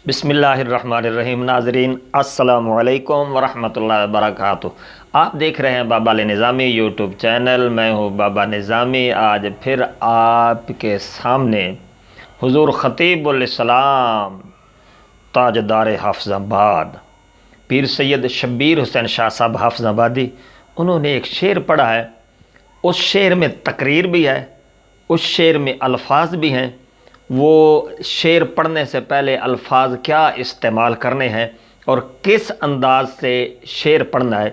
بسم اللہ الرحمن الرحیم۔ ناظرین السلام علیکم ورحمۃ اللہ وبرکاتہ۔ آپ دیکھ رہے ہیں بابا علی نظامی یوٹیوب چینل۔ میں ہوں بابا نظامی۔ آج پھر آپ کے سامنے حضور خطیب الاسلام تاجدار حافظ آباد پیر سید شبیر حسین شاہ صاحب حافظ آبادی، انہوں نے ایک شعر پڑھا ہے۔ اس شعر میں تقریر بھی ہے، اس شعر میں الفاظ بھی ہیں۔ وہ شعر پڑھنے سے پہلے الفاظ کیا استعمال کرنے ہیں اور کس انداز سے شعر پڑھنا ہے،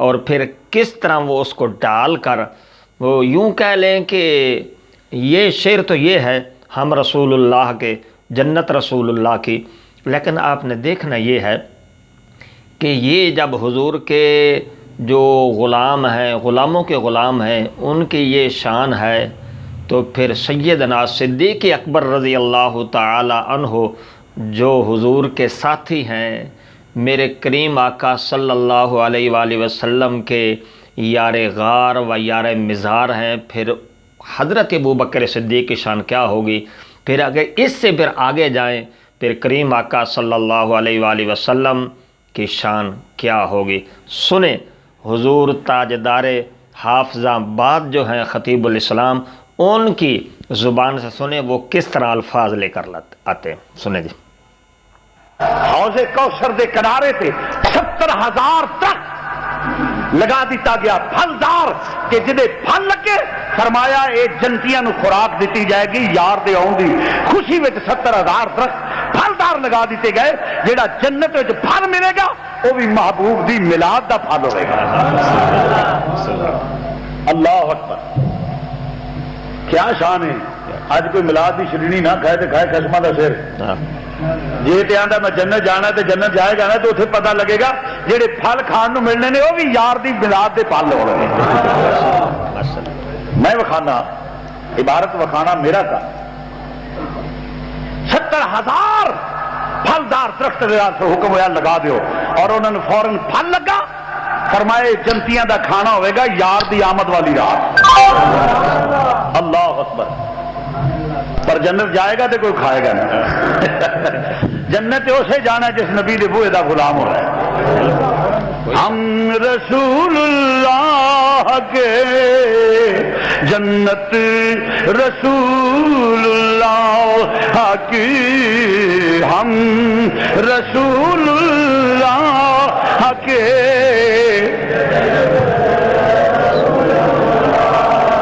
اور پھر کس طرح وہ اس کو ڈال کر وہ یوں کہہ لیں کہ یہ شعر تو یہ ہے ہم رسول اللہ کے، جنت رسول اللہ کی، لیکن آپ نے دیکھنا یہ ہے کہ یہ جب حضور کے جو غلام ہیں، غلاموں کے غلام ہیں، ان کی یہ شان ہے، تو پھر سیدنا صدیق اکبر رضی اللہ تعالی عنہ جو حضور کے ساتھی ہیں، میرے کریم آقا صلی اللہ علیہ وآلہ وسلم کے یار غار و یار مزار ہیں، پھر حضرت ابوبکر صدیق کی شان کیا ہوگی؟ پھر اگر اس سے پھر آگے جائیں، پھر کریم آقا صلی اللہ علیہ وآلہ وسلم کی شان کیا ہوگی؟ سنیں حضور تاجدار حافظ آباد جو ہیں خطیب الاسلام، ان کی زبان سے سنیں وہ کس طرح الفاظ لے کر آتے ہیں۔ سنیں جی۔ حوض کوثر دے کنارے تے 70,000 تک لگا دیتا گیا پھلدار کہ جدے پھل لگے فرمایا اے جنتیاں نو خوراک دیتی جائے گی، یار دے آؤں دی خوشی وچ 70,000 درخت پھلدار لگا دیتے گئے، جیڑا جنت وچ پھل ملے گا وہ بھی محبوب دی میلاد دا پھل ہوئے گا۔ اللہ اکبر، کیا شان ہے۔ آج کوئی میلاد دی شرینی نہ کھائے تو کھائے قسمہ دا سر۔ جی تے آندا میں جنت جانا تے جنت جائے گا نا تو اتنے پتہ لگے گا جہے پھل کھان نو ملنے نے وہ بھی یار دی میلاد دے پھل ہو رہے ہیں۔ میں وکھانا، عبارت وکھانا میرا کا 70,000 پھلدار درخت سے حکم ہوا لگا دیو، اور انہوں نے فوراً پھل لگا، فرمائے جنتیاں دا کھانا ہوئے گا یار دی آمد والی رات۔ اللہ اکبر۔ پر جنت جائے گا تو کوئی کھائے گا نہیں۔ جنت اسے جانا جس نبی دے بوئے دا غلام ہو رہا ہے۔ ہم رسول اللہ کے، جنت رسول اللہ کی، ہم رسول اللہ کے،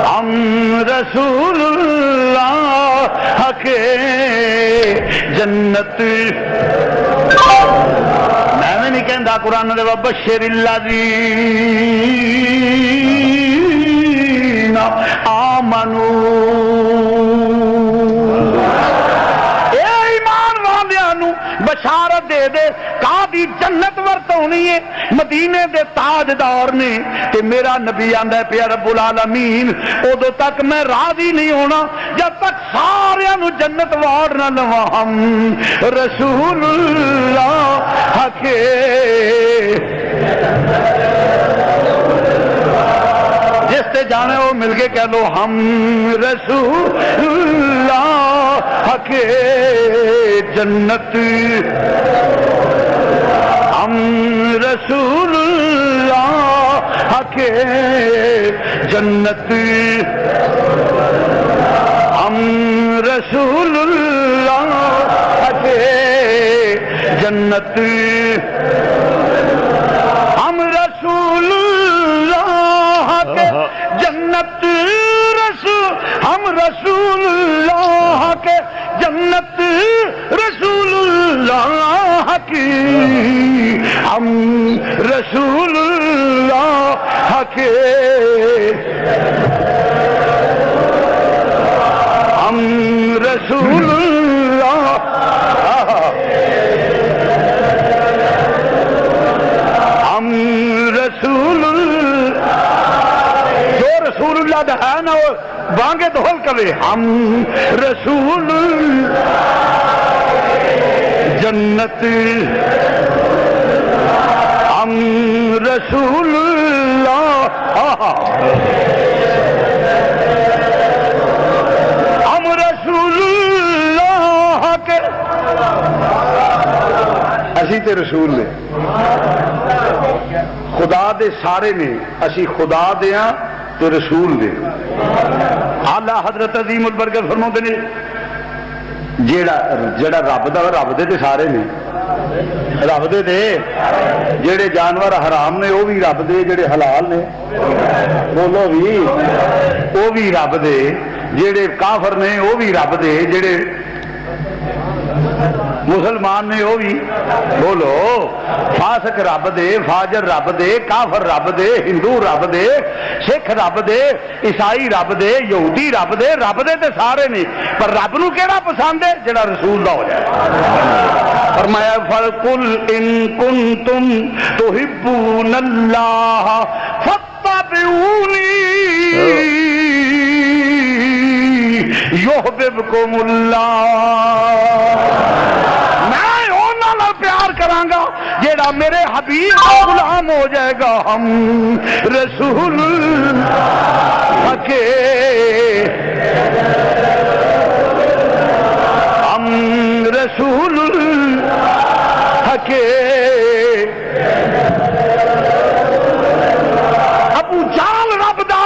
ہم رسول اللہ کے جنت۔ میں نہیں کہندا قرآن دے وبشر الذین آمنوا، اے ایمان والیاں نو بشارت دے دے کادی جنت ورتونی ہے، مدینے دے تاجدار نے تے میرا نبی آندا ہے پیا رب العالمین ادو تک میں راضی نہیں ہونا جب تک سارے نو جنت واڑ نہ لواں۔ ہم رسول اللہ کے، جس تے جانے وہ مل کے کہہ لو ہم رسول اللہ کے جنت، ہم رسول اللہ کے جنت، ہم رسول اللہ کے جنت، ہم رسول اللہ کے جنت، ہم رسول اللہ کے جنت، رسول اللہ کی، ہم رسول اللہ کے، ہم رسول اللہ، ہم رسول اللہ، جو رسول اللہ دا ہے نا وہ بانگے دھول کرے، ہم رسول جنت، ہم رسول اللہ، ہم رسول اللہ کے، اسی تے رسول نے خدا دے سارے نے اسی خدا دے ہاں تے رسول دے اعلی حضرت عظیم البرکت فرماتے نے جیڑا رب دا رب دے تے سارے نے رب دے دے جڑے جانور حرام نے وہ بھی رب دے جڑے حلال نے بولو بھی وہ بھی رب دے جڑے کافر نے وہ بھی رب دے جڑے مسلمان نے وہ بھی بولو فاسق رب دے فاجر رب دے کافر رب دے ہندو رب دے سکھ رب دے عیسائی رب دے یہودی رب دے تے سارے نے پر رب نو کیڑا پسند ہے جڑا رسول دا ہو جائے فرمایا فَقُلْ إِن كُنتُمْ تُحِبُّونَ اللَّهَ فَاتَّبِعُونِي يُحْبِبْكُمُ اللَّهُ پیار کراں گا جیڑا میرے حبیب کا غلام ہو جائے گا ہم رسول کے ہم رسول کے ابو جال رب دا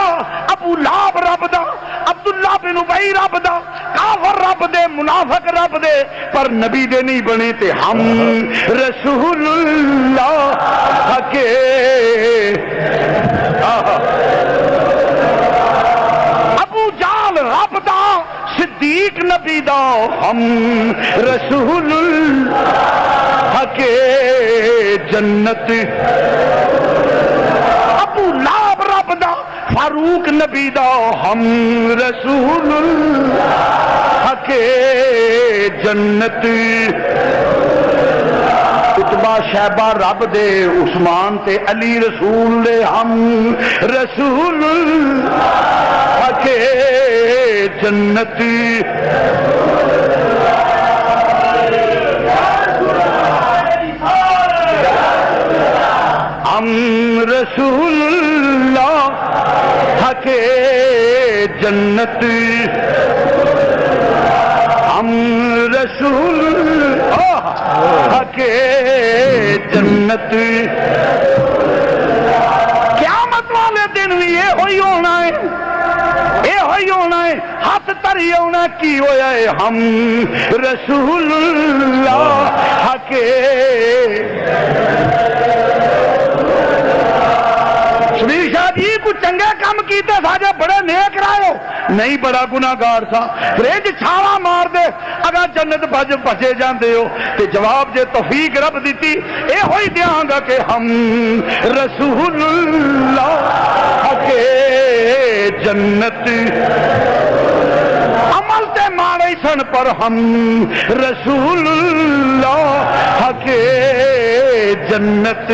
ابو لاب رب دا عبداللہ بن ابی رب دا کافر رب دے منافق رب دے پر نبی دے نہیں بنے تے ہم رسول اللہ کے ابو جال رب دا صدیق نبی دا ہم رسول اللہ کے جنت ابو لاب رب دا فاروق نبی دا ہم رسول اللہ کے جنت اتبا شہبہ رب دے عثمان تے علی رسول دے ہم رسول اللہ کے جنت ہم رسول اللہ کے جنت ہم رسول اللہ کے جنت قیامت والے دن بھی یہ ہوئی ہونا ہے یہ ہوئی ہونا ہے ہاتھ تری ہونا کی ہویا ہے ہم رسول اللہ کے شبیر شاہ جی کچھ چنگے کام کیتے ساجے بڑے نیک رہے نہیں بڑا گناہگار سا فریج چھالا مار دے اگر جنت بچے جاندے ہو تے جواب جے توفیق رب دیتی اے ہوئی دیاں گا کہ ہم رسول اللہ کے جنت عمل تے مارے سن پر ہم رسول اللہ کے جنت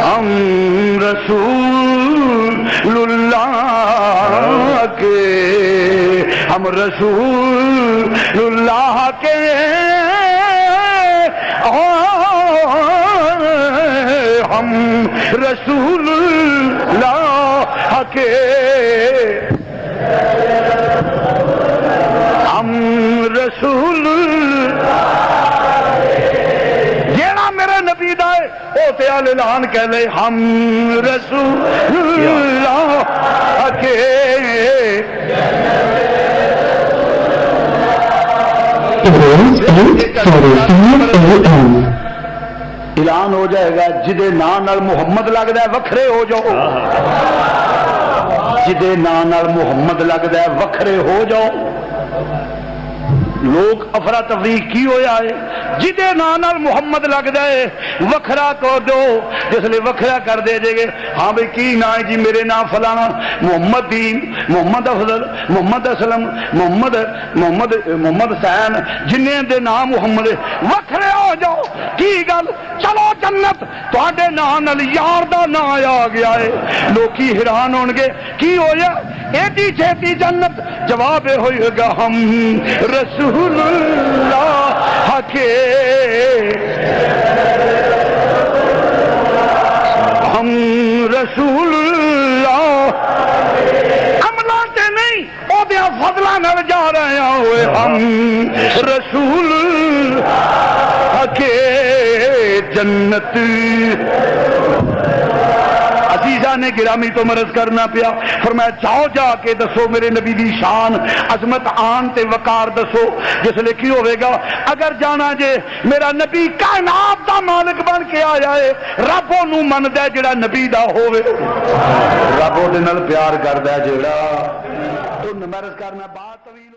ہم رسول اللہ کے ہم رسول اللہ کے ہم رسول اللہ کے ہم رسول جیڑا میرے نبی دا ہے او تے اعلان کہہ لے ہم رسول اللہ کے اعلان ہو جائے گا جدے نام نال محمد لگدا ہے وکھرے ہو جاؤ جدے نام نال محمد لگدا ہے وکھرے ہو جاؤ لوگ افراتفری کی ہویا ہے جدے نام محمد لگدا ہے وکھرا کو دو جس لئے وکھرا کر دے دے گے ہاں بھئی کی نا ہے جی میرے نام فلانا محمد دین محمد افضل محمد اسلم محمد حسین جنہیں دے نام محمد وکھرے ہو جاؤ کی گل چلو جنت تواڈے نام نال یار دا نام آ گیا ہے لوکی حیران ہون گے کی ہویا ایڈی چھیتی جنت جواب ہوئے گا ہم رسول اللہ کے ہم رسول اللہ عملہ تے نہیں او دیا فضلہ نہ جا رہے ہوئے ہم رسول اللہ جا کے جنت عزیزہ نے گرامی تو مرض کرنا پیا، فرمایا جاؤ جا کے دسو میرے نبی دی شان عظمت آن تے وقار دسو، جس لئے کی ہوئے گا اگر جانا جے میرا نبی کائنات دا مالک بن کے آیا ہے، رب انہوں من دے جڑا نبی دا ہوئے، رب دے نال پیار کر دے جڑا تو مرض کرنا بات طویل